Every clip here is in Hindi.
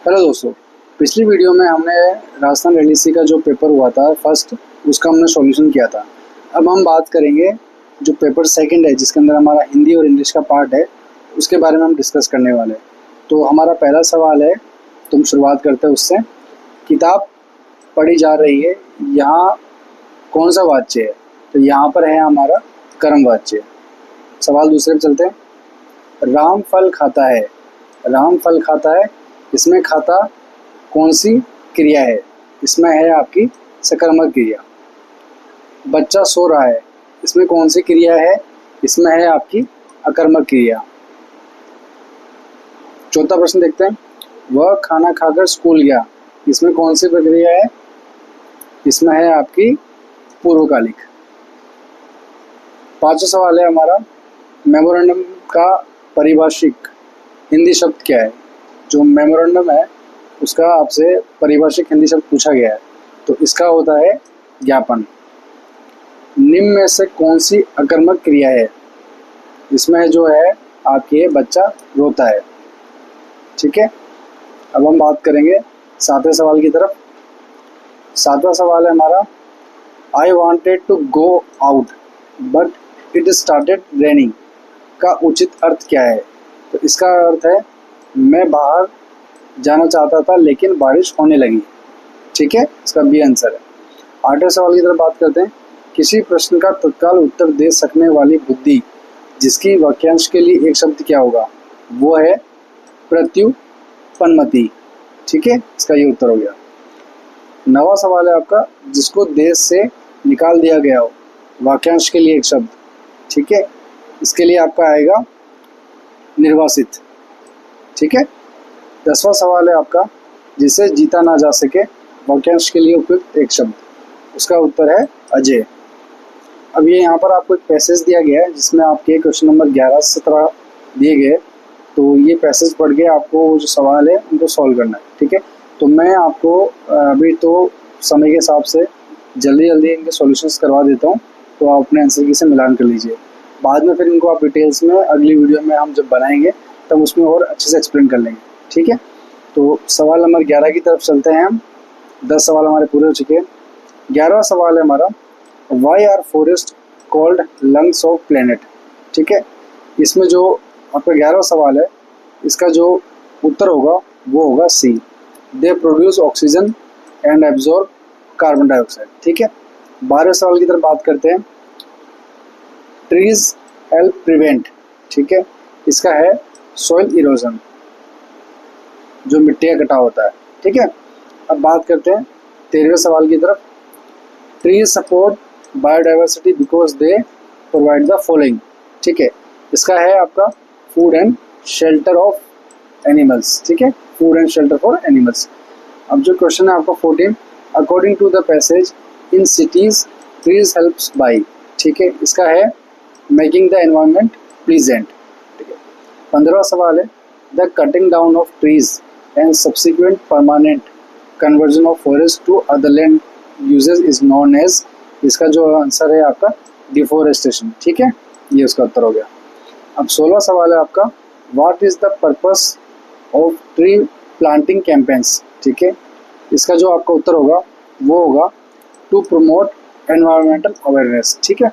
हेलो दोस्तों, पिछली वीडियो में हमने राजस्थान एलडीसी का जो पेपर हुआ था फर्स्ट, उसका हमने सॉल्यूशन किया था। अब हम बात करेंगे जो पेपर सेकंड है, जिसके अंदर हमारा हिंदी और इंग्लिश का पार्ट है, उसके बारे में हम डिस्कस करने वाले हैं। तो हमारा पहला सवाल है, तुम शुरुआत करते हैं उससे। किताब पढ़ी जा रही है, यहाँ कौन सा वाच्य है? तो यहाँ पर है हमारा कर्म वाच्य। सवाल दूसरे पे चलते हैं। राम फल खाता है, राम फल खाता है, इसमें खाता कौन सी क्रिया है? इसमें है आपकी सकर्मक क्रिया। बच्चा सो रहा है, इसमें कौन सी क्रिया है? इसमें है आपकी अकर्मक क्रिया। चौथा प्रश्न देखते हैं। वह खाना खाकर स्कूल गया, इसमें कौन सी प्रक्रिया है? इसमें है आपकी पूर्वकालिक। पांचवा सवाल है हमारा, मेमोरेंडम का पारिभाषिक हिंदी शब्द क्या है? जो मेमोरेंडम है उसका आपसे पारिभाषिक हिंदी शब्द पूछा गया है, तो इसका होता है ज्ञापन। निम्न में से कौन सी अकर्मक क्रिया है? इसमें जो है आपके बच्चा रोता है। ठीक है, अब हम बात करेंगे सातवें सवाल की तरफ। सातवां सवाल है हमारा, I wanted to go out but it started raining का उचित अर्थ क्या है? तो इसका अर्थ है मैं बाहर जाना चाहता था लेकिन बारिश होने लगी। ठीक है, इसका बी आंसर है। आठवें सवाल की तरफ बात करते हैं। किसी प्रश्न का तत्काल उत्तर दे सकने वाली बुद्धि जिसकी वाक्यांश के लिए एक शब्द क्या होगा? वो है प्रत्युपन्नमति। ठीक है, इसका ये उत्तर हो गया। नवा सवाल है आपका, जिसको देश से निकाल दिया गया हो, वाक्यांश के लिए एक शब्द। ठीक है, इसके लिए आपका आएगा निर्वासित। ठीक है। 10वां सवाल है आपका, जिसे जीता ना जा सके, वाक्यांश के लिए उपयुक्त एक शब्द। उसका उत्तर है अजय। अब ये यहाँ पर आपको एक पैसेज दिया गया है जिसमें आपके क्वेश्चन नंबर 11 से 17 दिए गए, तो ये पैसेज पढ़ के आपको जो सवाल है उनको सॉल्व करना है। ठीक है, तो मैं आपको अभी तो समय के हिसाब से जल्दी जल्दी इनके सॉल्यूशंस करवा देता हूँ, तो आप अपने आंसर की से मिलान कर लीजिए। बाद में फिर इनको आप डिटेल्स में अगली वीडियो में हम जब बनाएंगे तब उसमें और अच्छे से एक्सप्लेन कर लेंगे। ठीक है, तो सवाल नंबर 11 की तरफ चलते हैं हम। 10 सवाल हमारे पूरे हो चुके हैं। 11वां सवाल है हमारा, why are forest called lungs of planet? ठीक है, इसमें जो आपका 11वां सवाल है, इसका जो उत्तर होगा वो होगा C. They produce oxygen and absorb carbon dioxide. ठीक है, 12वें सवाल की तरफ बात करते हैं। ट्रीज हेल्प प्रिवेंट, ठीक है, इसका है सॉइल इरोजन, जो मिट्टी का कटाव होता है। ठीक है, अब बात करते हैं 13वें सवाल की तरफ। Trees support biodiversity because they provide the following. ठीक है, इसका है आपका food and shelter of animals. ठीक है, food and shelter for animals. अब जो क्वेश्चन है आपका 14, according to the passage in cities trees helps by. ठीक है, इसका है मेकिंग द एनवायरनमेंट प्लीजेंट। ठीक है, 15वां सवाल है, the cutting down of trees and subsequent permanent conversion of forest to other land uses is known as. इसका जो आंसर है आपका डिफोरेस्टेशन। ठीक है, ये उसका उत्तर हो गया। अब 16वां सवाल है आपका, what is the purpose of tree planting campaigns? ठीक है, इसका जो आपका उत्तर होगा वो होगा टू प्रमोट एनवायरमेंटल अवेयरनेस। ठीक है,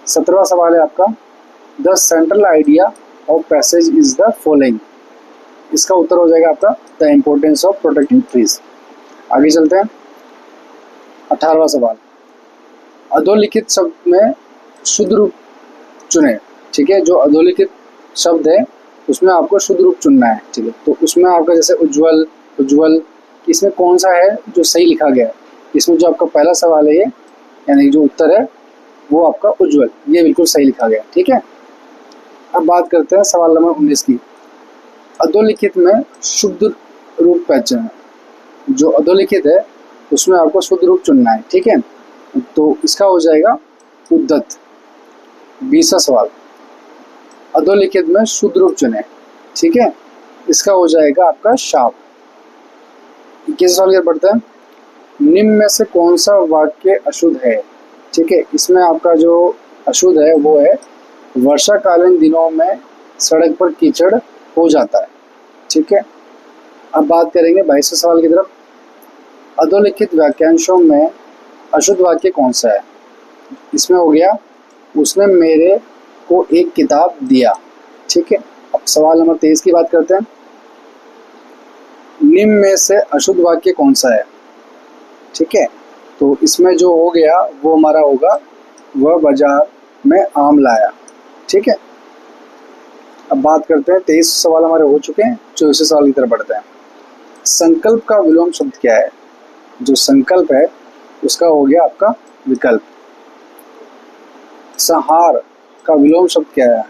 17वां सवाल है आपका, the central idea of passage is the following. इसका उत्तर हो जाएगा आपका the importance of protecting trees. आगे चलते हैं। 18वां सवाल, अधोलिखित शब्द में शुद्ध रूप चुने। ठीक है, जो अधोलिखित शब्द है उसमें आपको शुद्ध रूप चुनना है। ठीक है, तो उसमें आपका जैसे उज्ज्वल, उज्ज्वल, इसमें कौन सा है जो सही लिखा गया है? इसमें जो आपका पहला सवाल है ये, यानी जो उत्तर है वो आपका उज्ज्वल, ये बिल्कुल सही लिखा गया। ठीक है, अब बात करते हैं सवाल नंबर 19 की। अधोलिखित में शुद्ध रूप पहचान, जो अधोलिखित है उसमें आपको शुद्ध रूप चुनना है। ठीक है, तो इसका हो जाएगा उद्धत। 20वां सवाल, अधोलिखित में शुद्ध रूप चुने। ठीक है, इसका हो जाएगा आपका शाप। 21वां सवाल क्या पढ़ते हैं, निम्न में से कौन सा वाक्य अशुद्ध है? ठीक है, इसमें आपका जो अशुद्ध है वो है वर्षाकालीन दिनों में सड़क पर कीचड़ हो जाता है। ठीक है, अब बात करेंगे 22वें सवाल की तरफ। अधोलिखित वाक्यांशों में अशुद्ध वाक्य कौन सा है? इसमें हो गया उसने मेरे को एक किताब दिया। ठीक है, अब सवाल नंबर 23 की बात करते हैं। निम्न में से अशुद्ध वाक्य कौन सा है? ठीक है, तो इसमें जो हो गया वो हमारा होगा वह बाजार में आम लाया। ठीक है, अब बात करते हैं 23 सवाल हमारे हो चुके हैं, 24वें सवाल की तरफ बढ़ते हैं। संकल्प का विलोम शब्द क्या है? जो संकल्प है उसका हो गया आपका विकल्प। संहार का विलोम शब्द क्या है?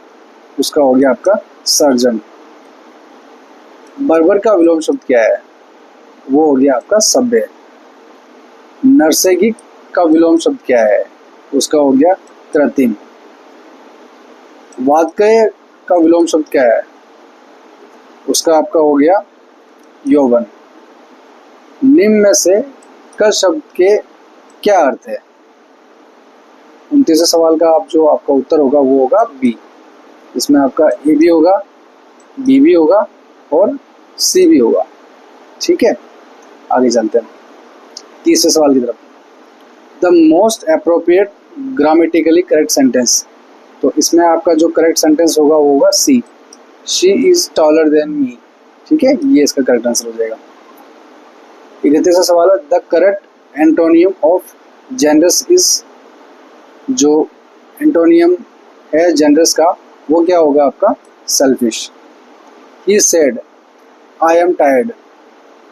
उसका हो गया आपका सर्जन। बर्बर का विलोम शब्द क्या है? वो हो गया आपका सभ्य। नरसेगी का विलोम शब्द क्या है? उसका हो गया कृत्रिम। वादकय का विलोम शब्द क्या है? उसका आपका हो गया यौवन। निम्न में से क शब्द के क्या अर्थ है? 29वें सवाल का आप जो आपका उत्तर होगा वो होगा बी। इसमें आपका ए भी होगा, बी भी होगा और सी भी होगा। ठीक है, आगे चलते हैं 30वें सवाल की तरफ। The most appropriate grammatically correct sentence, तो इसमें आपका जो करेक्ट सेंटेंस होगा वो होगा C, she is taller than me. ठीक है, ये इसका करेक्ट आंसर हो जाएगा। 31वां सवाल है the correct antonym of generous is, जो एंटोनियम है जेनरस का वो क्या होगा आपका selfish. He said I am tired,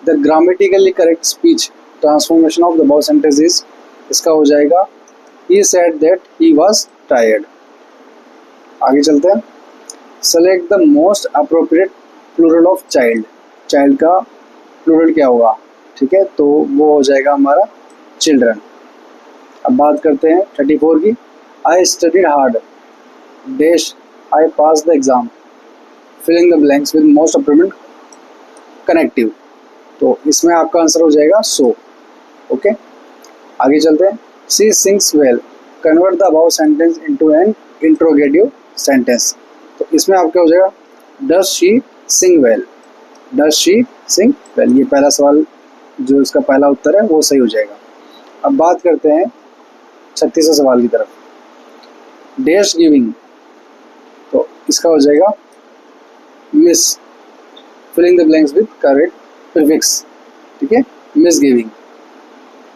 the grammatically correct speech transformation of the above sentence is, इसका हो जाएगा he said that he was tired. आगे चलते हैं। Select the most appropriate plural of child, child का प्लूरल क्या होगा? ठीक है, तो वो हो जाएगा हमारा चिल्ड्रन। अब बात करते हैं 34 की। I studied hard dash I pass the exam, filling the blanks with most appropriate connective, तो इसमें आपका आंसर हो जाएगा सो। ओके, आगे चलते हैं। She sings well, convert the above sentence into an interrogative sentence, तो इसमें आपका हो जाएगा does she sing well, does she sing well. ये पहला सवाल जो इसका पहला उत्तर है वो सही हो जाएगा। अब बात करते हैं 36वें सवाल की तरफ। डैश गिविंग, तो इसका हो जाएगा miss, filling the blanks with correct prefix. ठीक है, miss giving.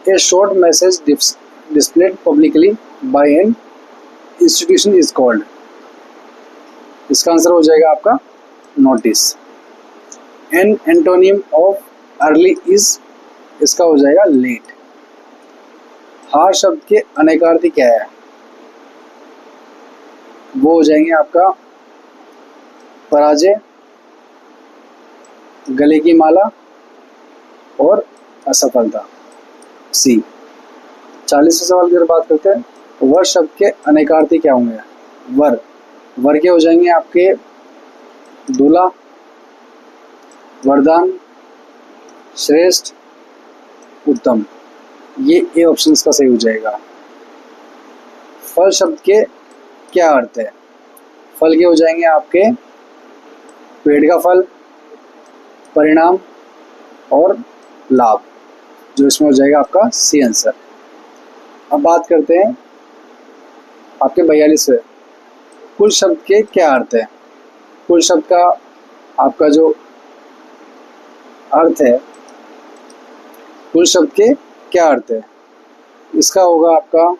A short message displayed publicly by an institution is called, इसका आंसर हो जाएगा आपका notice. An antonym of early is, इसका हो जाएगा लेट। हार शब्द के अनेकार्थी क्या है? वो हो जाएंगे आपका पराजय, गले की माला और असफलता, सी। 40वें सवाल की बात करते हैं। वर शब्द के अनेकार्थी क्या होंगे? वर, वर के हो जाएंगे आपके दूल्हा, वरदान, श्रेष्ठ, उत्तम, ये ए ऑप्शन इसका सही हो जाएगा। फल शब्द के क्या अर्थ है? फल के हो जाएंगे आपके पेड़ का फल, परिणाम और लाभ, जो इसमें हो जाएगा आपका सी आंसर। अब बात करते हैं आपके 42वें। कुल शब्द के क्या अर्थ है? कुल शब्द का आपका जो अर्थ है, कुल शब्द के क्या अर्थ है? इसका होगा आपका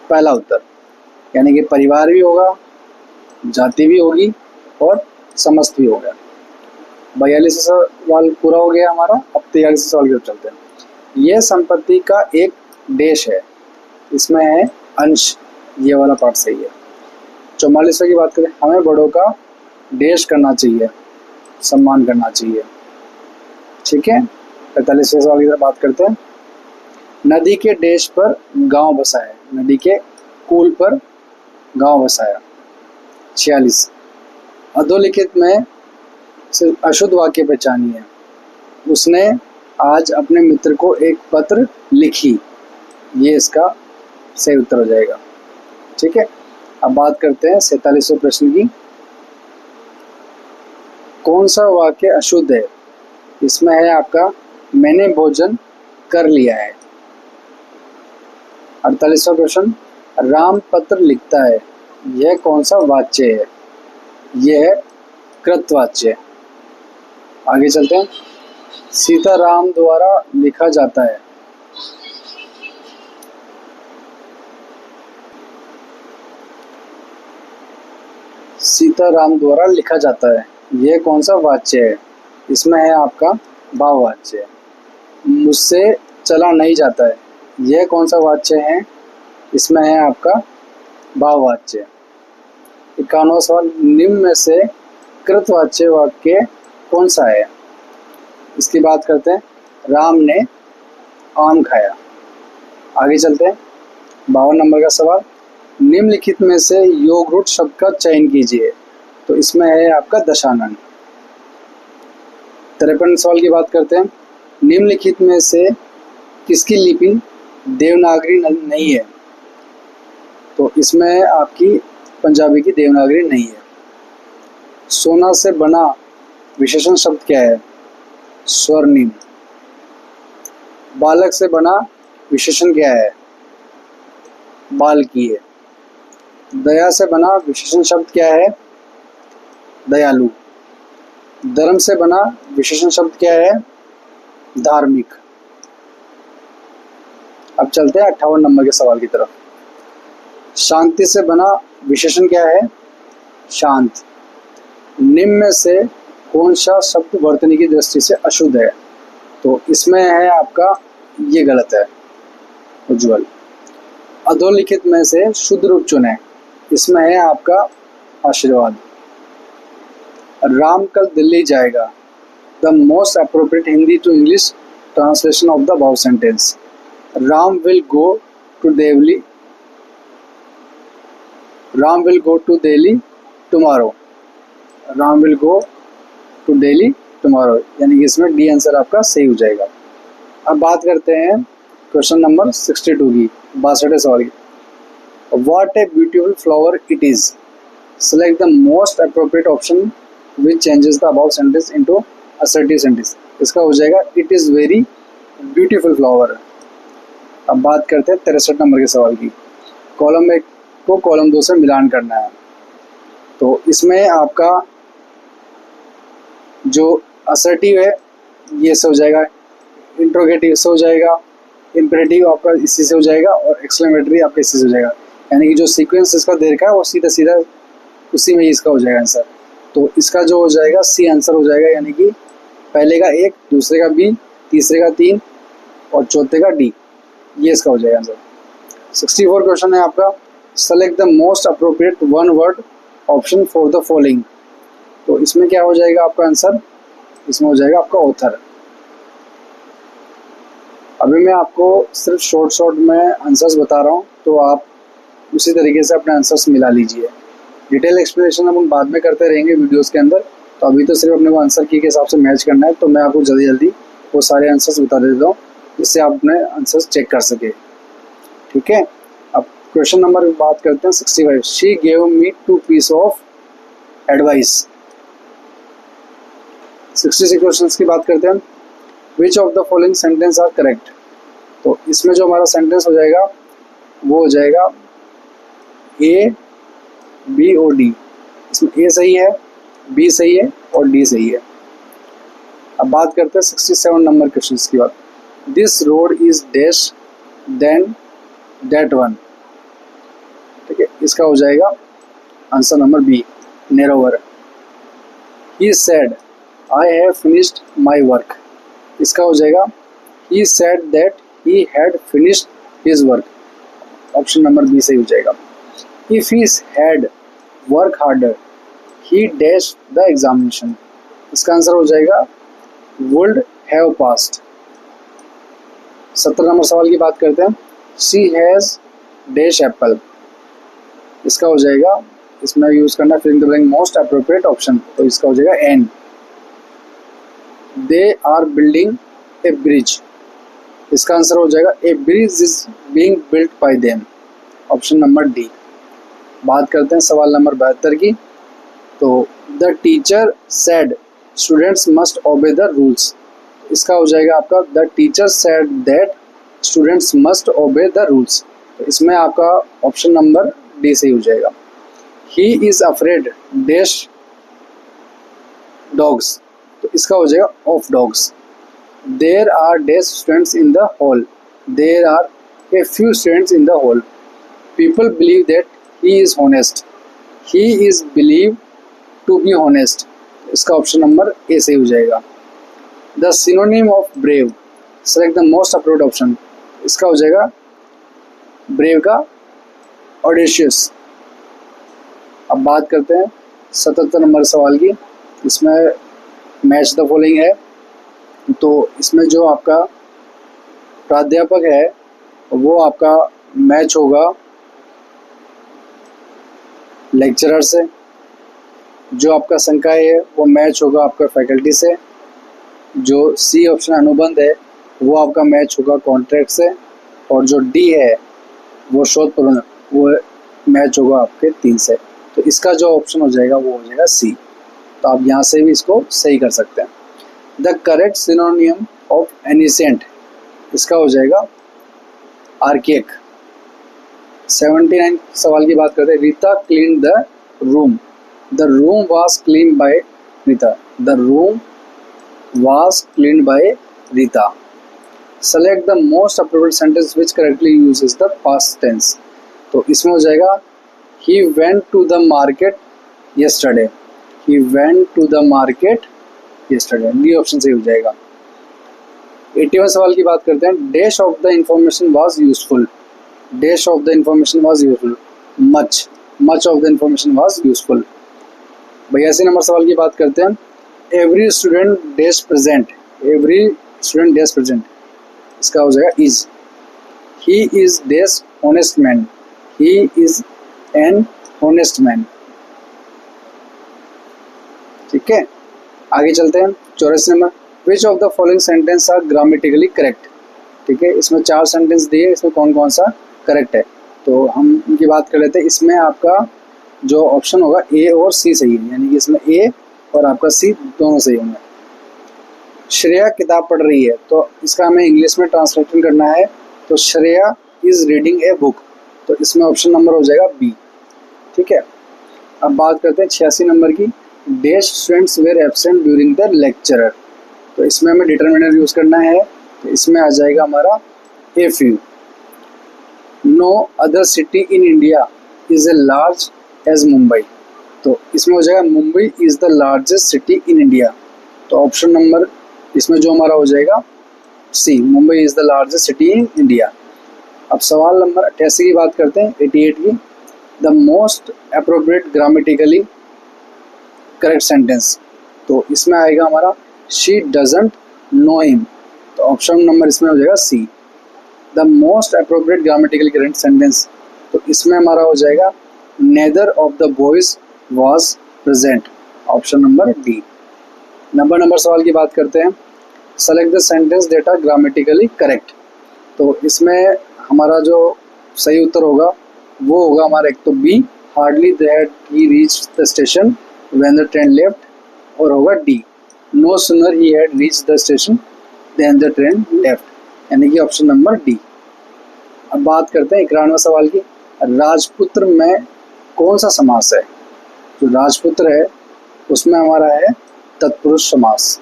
पहला उत्तर, यानी कि परिवार भी होगा, जाति भी होगी और समस्त भी होगा। 42वां सवाल पूरा हो गया हमारा। अब 43वें सवाल की तरफ चलते हैं। यह संपत्ति का एक देश है, इसमें है अंश, ये वाला पार्ट सही है। 44वें की बात करें, हमें बड़ों का देश करना चाहिए, सम्मान करना चाहिए। ठीक है, 45वें सवाल की तरफ बात करते हैं। नदी के देश पर गांव बसाया, नदी के कूल पर गांव बसाया। 46, अधोलिखित में सिर्फ अशुद्ध वाक्य पहचानिए। उसने आज अपने मित्र को एक पत्र लिखी, ये इसका सही उत्तर हो जाएगा। ठीक है, अब बात करते हैं 47वें प्रश्न की। कौन सा वाक्य अशुद्ध है? इसमें है आपका मैंने भोजन कर लिया है। 48वां क्वेश्चन, राम पत्र लिखता है, यह कौन सा वाच्य है? यह है कृतवाच्य। आगे चलते हैं। सीताराम द्वारा लिखा जाता है, सीताराम द्वारा लिखा जाता है, यह कौन सा वाच्य है? इसमें है आपका भाववाच्य। मुझसे चला नहीं जाता है, यह कौन सा वाच्य है? इसमें है आपका भाववाच्य। 51वां सवाल, निम्न में से कृतवाच्य वाक्य कौन सा है? इसकी बात करते हैं। राम ने आम खाया। आगे चलते हैं। 52 नंबर का सवाल, निम्नलिखित में से योग रूट शब्द का चयन कीजिए। तो इसमें है आपका दशानन। 53 सवाल की बात करते हैं। निम्नलिखित में से किसकी लिपि देवनागरी नहीं है? तो इसमें आपकी पंजाबी की देवनागरी नहीं है। सोना से बना विशेषण शब्द क्या है? स्वर्णिम। बालक से बना विशेषण क्या है? बालकीय। दया से बना विशेषण शब्द क्या है? दयालु। धर्म से बना विशेषण शब्द क्या है? धार्मिक। अब चलते हैं 58 नंबर के सवाल की तरफ। शांति से बना विशेषण क्या है? शांत। निम्न में से कौन सा शब्द वर्तनी की दृष्टि से अशुद्ध है? तो इसमें है आपका, ये गलत है, उज्ज्वल। अधोलिखित में से शुद्ध रूप चुने। इसमें है आपका आशीर्वाद। राम कल दिल्ली जाएगा, the most appropriate Hindi to English translation of the above sentence. Ram will go to Delhi, Ram will go to Delhi tomorrow. Ram will go to Delhi tomorrow, यानी कि इसमें डी आंसर आपका सही हो जाएगा। अब बात करते हैं क्वेश्चन नंबर 62 की, 62 सवाल की। What a beautiful flower it is, select the most appropriate option which changes the above sentence into assertive sentence. इसका हो जाएगा it is very beautiful flower. अब बात करते हैं 63 नंबर के सवाल की। कॉलम 1 को कॉलम 2 से मिलान करना है। तो इसमें आपका जो असर्टिव है ये से हो जाएगा, इंट्रोगेटिव से हो जाएगा, इम्परेटिव आपका इसी से हो जाएगा और एक्सक्लेमेटरी आपका इसी से हो जाएगा। यानी कि जो सीक्वेंस इसका दे रखा है वो सीधा सीधा उसी में ही इसका हो जाएगा आंसर। तो इसका जो हो जाएगा सी आंसर हो जाएगा, यानी कि पहले का 1, दूसरे का B, तीसरे का 3 और चौथे का D, ये इसका हो जाएगा आंसर। 64 क्वेश्चन है आपका, select the most appropriate one word option for the following. तो इसमें क्या हो जाएगा आपका आंसर? इसमें हो जाएगा आपका ऑथर। अभी मैं आपको सिर्फ शॉर्ट में आंसर्स बता रहा हूँ, तो आप उसी तरीके से अपने आंसर्स मिला लीजिए। डिटेल एक्सप्लेनेशन हम बाद में करते रहेंगे वीडियोस के अंदर, तो अभी तो सिर्फ अपने को आंसर की के हिसाब से मैच करना है। तो मैं आपको जल्दी जल्दी वो सारे आंसर्स बता देता हूँ, जिससे आप अपने आंसर्स चेक कर सके। ठीक है, अब क्वेश्चन नंबर बात करते हैं 65। She gave me 2 piece of advice. 66 question की बात करते हैं। Which of the following sentence are correct. तो इसमें जो हमारा सेंटेंस हो जाएगा वो हो जाएगा A, B और D। इसमें A सही है, B सही है और D सही है। अब बात करते हैं 67 नंबर क्वेश्चन की बात। This road is dash then that one. ठीक है, इसका हो जाएगा answer number B, narrower. He said I have finished my work. इसका हो जाएगा he said that he had finished his work. Option number B सही हो जाएगा। If he had work harder he dash the examination. इसका आंसर हो जाएगा वुड हैव पास्ड। 70 नंबर सवाल की बात करते हैं। She has dash apple. इसका हो जाएगा, इसमें यूज करना fill in the blank most appropriate option. तो इसका हो जाएगा an. They are building a bridge. इसका आंसर हो जाएगा a bridge is being built by them. Option number D. बात करते हैं सवाल नंबर 72 की। तो the teacher said students must obey the rules. इसका हो जाएगा आपका the teacher said that students must obey the rules. तो इसमें आपका ऑप्शन नंबर डी सही हो जाएगा। He is afraid dash dogs. तो इसका हो जाएगा of dogs. There are dash students in the hall. There are a few students in the hall. People believe that he is honest. He is believe to be honest. इसका ऑप्शन नंबर ए सही हो जाएगा। The synonym of brave. Select the most appropriate option. इसका हो जाएगा ब्रेव का ऑडेशियस। अब बात करते हैं 77 नंबर सवाल की। इसमें मैच द फॉलोइंग है। तो इसमें जो आपका प्राध्यापक है वो आपका मैच होगा लेक्चरर से। जो आपका संकाय है वो मैच होगा आपका फैकल्टी से। जो सी ऑप्शन अनुबंध है वो आपका मैच होगा कॉन्ट्रैक्ट से। और जो डी है वो शोध प्रबंध वो मैच होगा आपके 3 से। तो इसका जो ऑप्शन हो जाएगा वो हो जाएगा सी। तो आप यहाँ से भी इसको सही कर सकते हैं। The correct सिनोनियम of ancient. इसका हो जाएगा आर्किक। 79 सवाल की बात करते हैं। Rita clean the room. The room was clean by Rita. The room was clean by Rita. Select the most appropriate sentence which correctly uses the past tense. तो इसमें हो जाएगा he went to the market yesterday। He went to the market yesterday। D option सही हो जाएगा। 81 सवाल की बात करते हैं। Dash of the information was useful. Dash of the information was useful. Much of the information was useful. 82 number सवाल की बात करते हैं। Every student dash present. Every student dash present. इसका हो जाएगा is. He is dash honest man. He is an honest man. ठीक है, आगे चलते हैं। 84 number. Which of the following sentence are grammatically correct. ठीक है, इसमें 4 सेंटेंस दिए। इसमें कौन कौन सा करेक्ट है तो हम इनकी बात कर लेते हैं। इसमें आपका जो ऑप्शन होगा ए और सी सही है, यानी कि इसमें ए और आपका सी दोनों सही होंगे। श्रेया किताब पढ़ रही है तो इसका हमें इंग्लिश में ट्रांसलेशन करना है। तो Shreya is reading a book. तो इसमें ऑप्शन नंबर हो जाएगा बी। ठीक है, अब बात करते हैं 86 नंबर की। Dash students were absent during the lecturer. तो इसमें हमें डिटरमिनर यूज करना है। तो इसमें आ जाएगा हमारा a few. No other city in India is a large as Mumbai. तो इसमें हो जाएगा Mumbai is the largest city in India. तो ऑप्शन नंबर इसमें जो हमारा हो जाएगा C. Mumbai is the largest city in India. अब सवाल नंबर 88 की बात करते हैं। 88 की। The most appropriate grammatically correct sentence. तो इसमें आएगा हमारा शी डजंट नो हिम। तो ऑप्शन नंबर इसमें हो जाएगा C. The most appropriate grammatically correct sentence. तो इसमें हमारा हो जाएगा neither of the boys was present. Option number D. 90 number सवाल की बात करते हैं। Select the sentence that are grammatically correct. तो इसमें हमारा जो सही उत्तर होगा वो होगा हमारा एक तो B. Hardly that he reach the station when the train left. और होगा D. No sooner he had reach the station then the train left, यानी कि ऑप्शन नंबर डी। अब बात करते हैं 91 सवाल की। राजपुत्र में कौन सा समास है। जो राजपुत्र है उसमें हमारा है तत्पुरुष समास।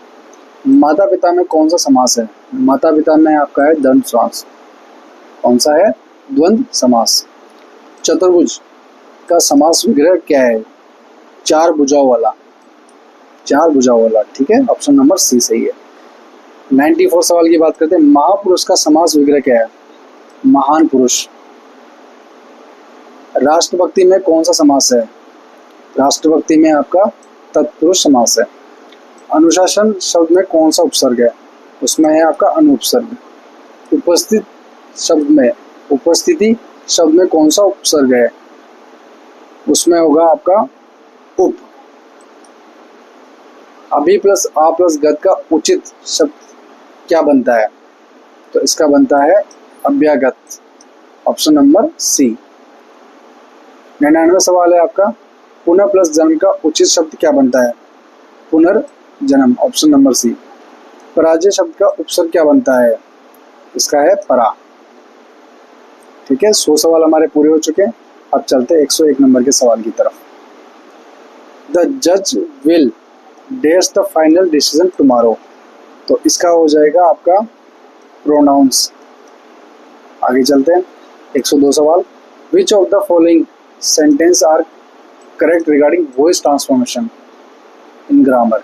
माता पिता में कौन सा समास है। माता पिता में आपका है द्वंद्व समास। कौन सा है, द्वंद्व समास। चतुर्भुज का समास विग्रह क्या है। 4 भुजाओं वाला। 4 भुजाओं वाला। ठीक है, ऑप्शन नंबर सी सही है। 94 सवाल की बात करते हैं। महापुरुष का समास विग्रह क्या है। महान पुरुष। राष्ट्रभक्ति में कौन सा समास है। राष्ट्रभक्ति में आपका तत्पुरुष समास है। अनुशासन शब्द में कौन सा उपसर्ग है। उसमें है आपका अनुपसर्ग। उपस्थित शब्द में, उपस्थिति शब्द में कौन सा उपसर्ग है। उसमें होगा आपका उप। अभी प्लस आ प्लस गत का उचित शब्द क्या बनता है। तो इसका बनता है अभ्यागत। ऑप्शन नंबर सी। 99 सवाल है आपका। पुनः प्लस जन्म का उचित शब्द क्या बनता है। पुनर्जन्म। जन्म, ऑप्शन नंबर सी। पराजय शब्द का उपसर्ग क्या बनता है? इसका है परा। ठीक है, 100 सवाल हमारे पूरे हो चुके हैं। अब चलते हैं 101 नंबर के सवाल की तरफ। द जज will dash the final decision tomorrow. तो इसका हो जाएगा आपका प्रोनाउंस। आगे चलते हैं 102 सवाल। Which of the following sentence are correct regarding voice transformation in grammar.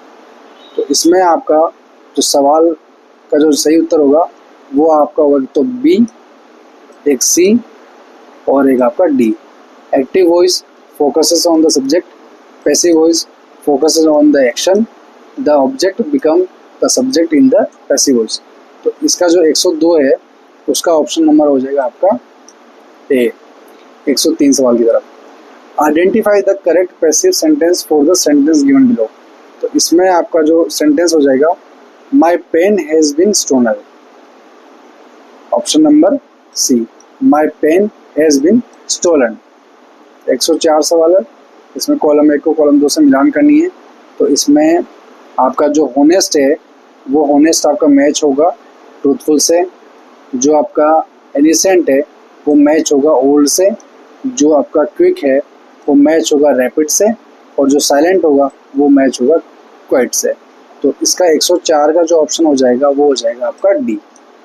तो इसमें आपका जो सवाल का जो सही उत्तर होगा वो आपका होगा तो बी, एक सी और एक आपका D. Active voice focuses on the subject, passive voice focuses on the action, the object become the subject in the passive voice. तो इसका जो 102 है उसका ऑप्शन नंबर हो जाएगा आपका ए। 103 सवाल की तरफ। Identify the correct passive sentence for the sentence given below. तो इसमें आपका जो सेंटेंस हो जाएगा my pen has been stolen, option number C, my pen has been stolen. 104 सवाल है, इसमें कॉलम 1 को कॉलम 2 से मिलान करनी है। तो इसमें आपका जो होनेस्ट है वो होनेस्ट आपका मैच होगा ट्रूथफुल से, जो आपका इनोसेंट है वो मैच होगा ओल्ड से, जो आपका क्विक है वो मैच होगा रैपिड से, और जो साइलेंट होगा वो मैच होगा क्वाइट से। तो इसका 104 का जो ऑप्शन हो जाएगा वो हो जाएगा आपका डी।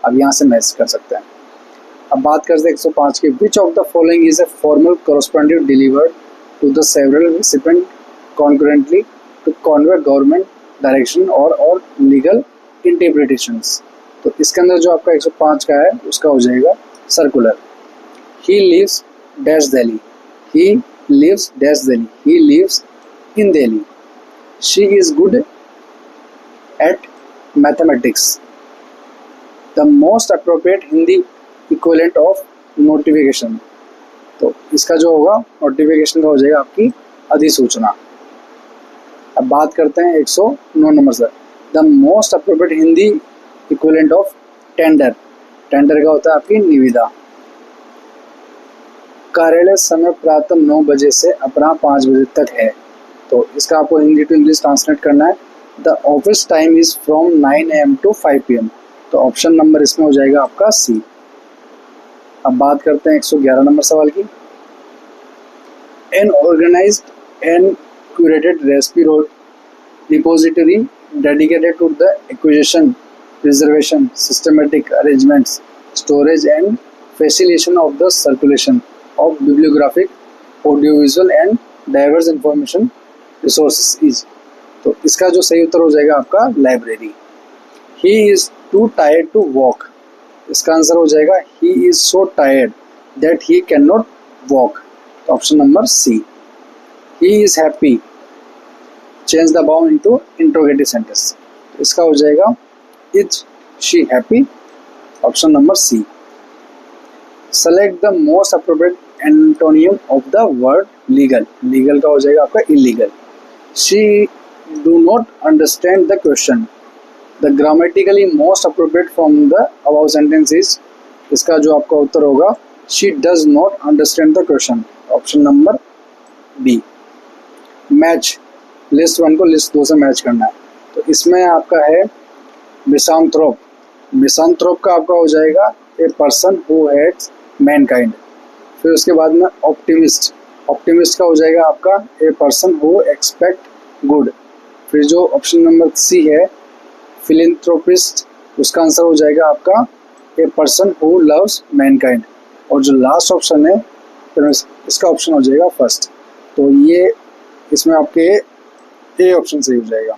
अब यहाँ से मैच कर सकते हैं। अब बात करते हैं 105 की। Which of the following is a formal correspondent delivered to the several recipient concurrently to convey government direction और लीगल इंटरप्रिटेशंस। तो इसके अंदर जो आपका 105 का है उसका हो जाएगा circular. He lives dash Delhi, he lives dash Delhi, he lives in Delhi. She is good at mathematics. The most appropriate Hindi equivalent of notification. तो इसका जो होगा नोटिफिकेशन का हो जाएगा आपकी अधिसूचना। अब बात करते हैं 109 नंबर से। The most appropriate Hindi equivalent of tender. Tender का होता है आपकी निविदा। कार्यालय समय प्रातः 9 बजे से अपराह्न 5 बजे तक है। तो इसका आपको हिंदी टू इंग्लिश ट्रांसलेट करना है। The office time is from 9 AM to 5 PM। तो ऑप्शन नंबर इसमें हो जाएगा आपका सी। अब बात करते हैं 111 नंबर सवाल की। An organised and curated recipe repository dedicated to the acquisition, preservation, systematic arrangements, storage and facilitation of the circulation of bibliographic, audiovisual and diverse information resources is। तो इसका जो सही उत्तर हो जाएगा आपका library. He is too tired to walk। इसका आंसर हो जाएगा he is so tired that he cannot walk। तो option number C. He is happy। Change the above into interrogative sentence। तो इसका हो जाएगा Is she happy? Option number C। Select the most appropriate antonym of the word legal। Legal का हो जाएगा आपका illegal। She do not understand the question। The grammatically most appropriate from the above sentence is। इसका जो आपका उत्तर होगा she does not understand the question। Option number B। Match list 1 को list 2 से मैच करना है। तो इसमें आपका है मिसांथ्रोप। मिसांथ्रोप का आपका हो जाएगा a person who hates mankind. फिर उसके बाद में ऑप्टिमिस्ट। ऑप्टिमिस्ट का हो जाएगा आपका ए पर्सन हु एक्सपेक्ट गुड। फिर जो ऑप्शन नंबर सी है फिलिंथ्रोपिस्ट, उसका आंसर हो जाएगा आपका ए पर्सन हु लव्स मैनकाइंड। और जो लास्ट ऑप्शन है फिर इसका ऑप्शन हो जाएगा फर्स्ट। तो ये इसमें आपके ए ऑप्शन सही हो जाएगा।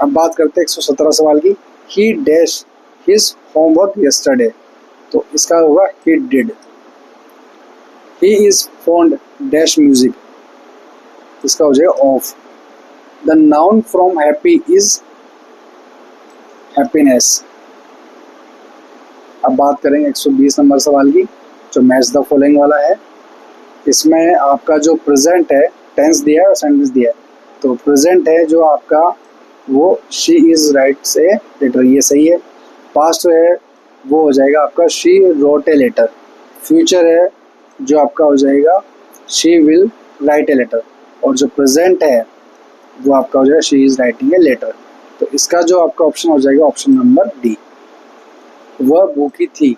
अब बात करते हैं 117 सवाल की। ही डैश हिज होमवर्क यस्टरडे। तो इसका होगा he did. He is fond dash music. इसका हो जाएगा of. The noun from happy is happiness. अब बात करेंगे 120 नंबर सवाल की जो मैच द फॉलोइंग वाला है। इसमें आपका जो प्रेजेंट है टेंस दिया है और सेंटेंस दिया है। तो प्रेजेंट है जो आपका वो शी इज राइट से लेटर, ये सही है। पास्ट है वो हो जाएगा आपका she wrote a letter. Future है जो आपका हो जाएगा she will write a letter. और जो प्रेजेंट है वो आपका हो जाएगा she is writing a letter. तो इसका जो आपका ऑप्शन हो जाएगा ऑप्शन नंबर डी। वह भूखी थी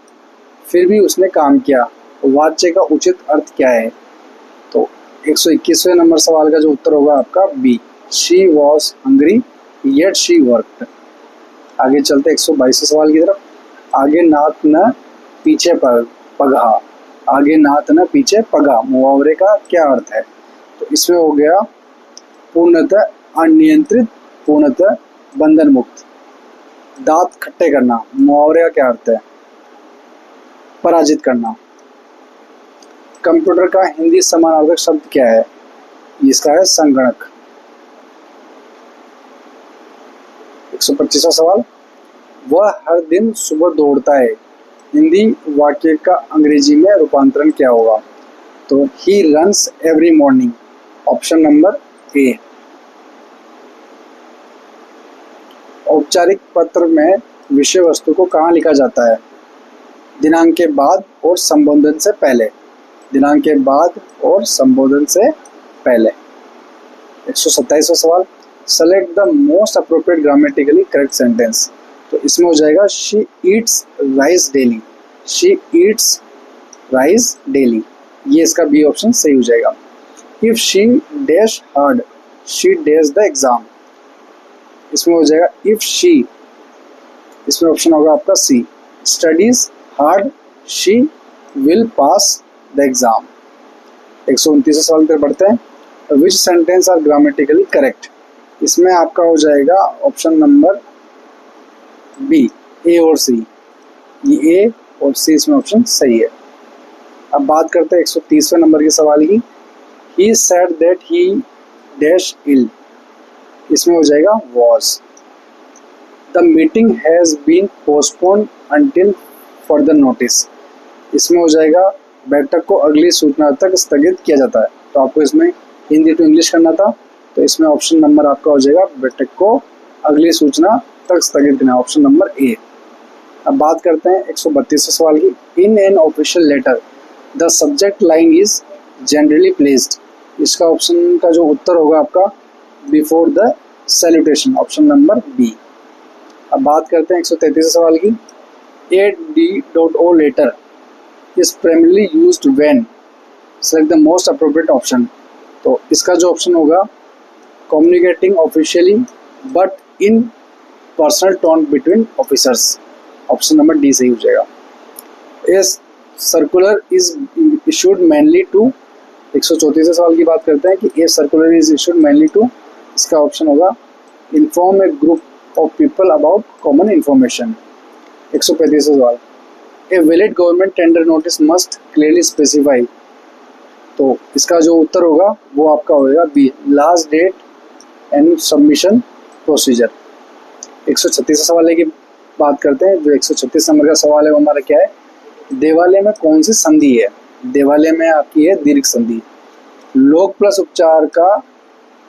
फिर भी उसने काम किया, वाक्य का उचित अर्थ क्या है? तो 121वें नंबर सवाल का जो उत्तर होगा आपका B, she was hungry yet she worked. आगे चलते 122वें सवाल की तरफ। आगे नात न पीछे पगहा, आगे नात न पीछे पगहा मुहावरे का क्या अर्थ है? तो इसमें हो गया पूर्णतः अनियंत्रित, पूर्णतः बंधन मुक्त। दांत खट्टे करना मुहावरे का क्या अर्थ है? पराजित करना। कंप्यूटर का हिंदी समानार्थक शब्द क्या है? इसका है संगणक। 125वां सवाल। वह हर दिन सुबह दौड़ता है, हिंदी वाक्य का अंग्रेजी में रूपांतरण क्या होगा? तो he runs every morning, option number ए। औपचारिक पत्र में विषय वस्तु को कहाँ लिखा जाता है? दिनांक के बाद और संबोधन से पहले, दिनांक के बाद और संबोधन से पहले। 127वां सवाल। Select the most appropriate grammatically correct sentence. तो इसमें हो जाएगा she eats rice daily, she eats rice daily, ये इसका बी ऑप्शन सही हो जाएगा। If she dash hard, she dash the exam, इसमें हो जाएगा इफ शी, इसमें ऑप्शन होगा आपका C, studies hard she will pass the exam. 129 सवाल पर बढ़ते हैं। Which sentence are grammatically correct? इसमें आपका हो जाएगा ऑप्शन नंबर बी, ए और सी, ये ए और सी इसमें ऑप्शन सही है। अब बात करते हैं 130वें नंबर के सवाल की। He said that he dash ill, इसमें हो जाएगा was. The meeting has been postponed until further notice, इसमें हो जाएगा बैठक को अगली सूचना तक स्थगित किया जाता है। तो आपको इसमें हिंदी टू इंग्लिश करना था, तो इसमें ऑप्शन नंबर आपका हो जाएगा बैठक को अगली सूचना तक स्थगित करना, ऑप्शन नंबर ए। अब बात करते हैं 132वें सवाल की। In an official letter the subject line is generally placed, इसका ऑप्शन का जो उत्तर होगा आपका before the salutation, option number B. अब बात करते हैं 133वें सवाल की। AD.O letter is primarily used when, select the most appropriate option। तो इसका जो ऑप्शन होगा communicating officially but in personal tone between officers, option number D सही हो जाएगा। इस circular is issued mainly to, 134वें सवाल की बात करते हैं कि a circular is issued mainly to, इसका ऑप्शन होगा inform a group of people about common information। 135वां सवाल। A valid government tender notice must clearly specify, तो इसका जो उत्तर होगा वो आपका होगा B, last date and submission procedure. 136 सवाल की बात करते हैं। जो 136 नंबर का सवाल है वो हमारा क्या है? देवालय में कौन सी संधि है? देवालय में आपकी है दीर्घ संधि। लोक प्लस उपचार का,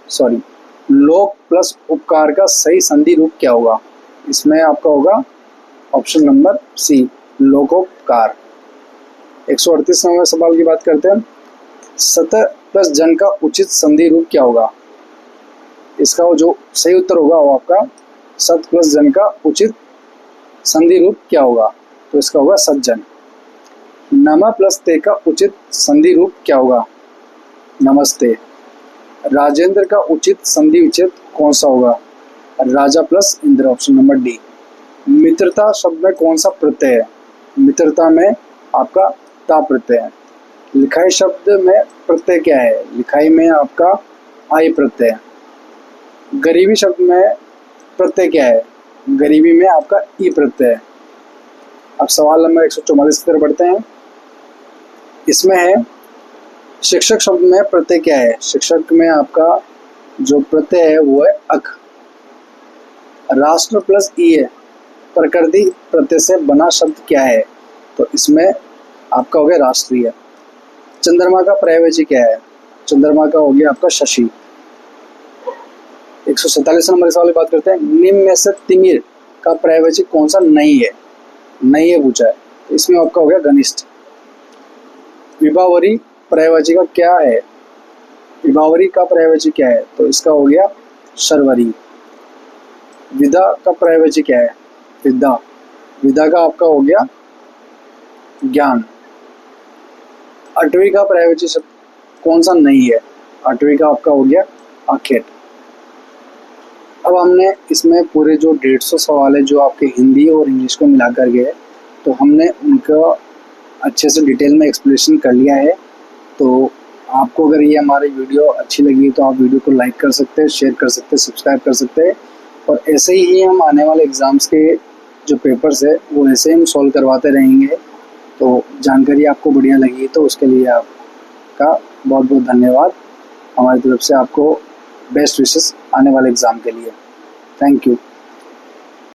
सॉरी, लोक प्लस उपकार का सही संधि रूप क्या होगा? इसमें आपका होगा ऑप्शन नंबर सी, लोकोपकार। 138 नंबर सवाल की बात करते हैं। सत प्लस जन का उचित संधि रूप क्या होगा? इसका जो सही उत्तर होगा वो आपका सत प्लस जन का उचित संधि रूप क्या होगा? तो इसका होगा सज्जन। नमा प्लस ते का उचित संधि रूप क्या होगा? नमस्ते। राजेंद्र का उचित संधि विच्छेद कौन सा होगा? राजा प्लस इंद्र, ऑप्शन नंबर डी। मित्रता शब्द में कौन सा प्रत्यय है? मित्रता में आपका ता प्रत्यय है। लिखाई शब्द में प्रत्यय क्या है? लिखाई में आपका आई प्रत्यय है। गरीबी शब्द में प्रत्यय क्या है? गरीबी में आपका ई प्रत्यय है। अब सवाल नंबर 144 की तरफ बढ़ते हैं। इसमें है शिक्षक शब्द में प्रत्यय क्या है? शिक्षक में आपका जो प्रत्यय है वो है अक। राष्ट्र प्लस ई है, प्रकृति प्रत्यय से बना शब्द क्या है? तो इसमें आपका हो गया राष्ट्रीय। चंद्रमा का पर्यायवाची क्या है? चंद्रमा का हो गया आपका शशि। 147 नंबर सवाल की बात करते हैं। निम्न में से तिमिर का पर्यायवाची कौन सा नहीं है? नहीं है पूछा है, इसमें आपका हो गया घनिष्ठ। विभावरी पर्यायवाची का क्या है? विभावरी का पर्यायवाची क्या है? तो इसका हो गया शर्वरी। विदा का पर्यायवाची क्या है? विदा। विदा का आपका हो गया ज्ञान। आठवीं का पर्यायवाची शब्द कौन सा नहीं है? आठवीं का आपका हो गया आखेट। अब हमने इसमें पूरे जो 150 सवाल है जो आपके हिंदी और इंग्लिश को मिला कर गए, तो हमने उनका अच्छे से डिटेल में एक्सप्लेनेशन कर लिया है। तो आपको अगर ये हमारी वीडियो अच्छी लगी तो आप वीडियो को लाइक कर सकते हैं, शेयर कर सकते हैं, सब्सक्राइब कर सकते हैं। और ऐसे ही हम आने वाले एग्ज़ाम्स के जो पेपर्स है वो ऐसे ही हम सॉल्व करवाते रहेंगे। तो जानकारी आपको बढ़िया लगी तो उसके लिए आपका बहुत बहुत धन्यवाद। हमारी तरफ से आपको बेस्ट विशेस आने वाले एग्ज़ाम के लिए। Thank you.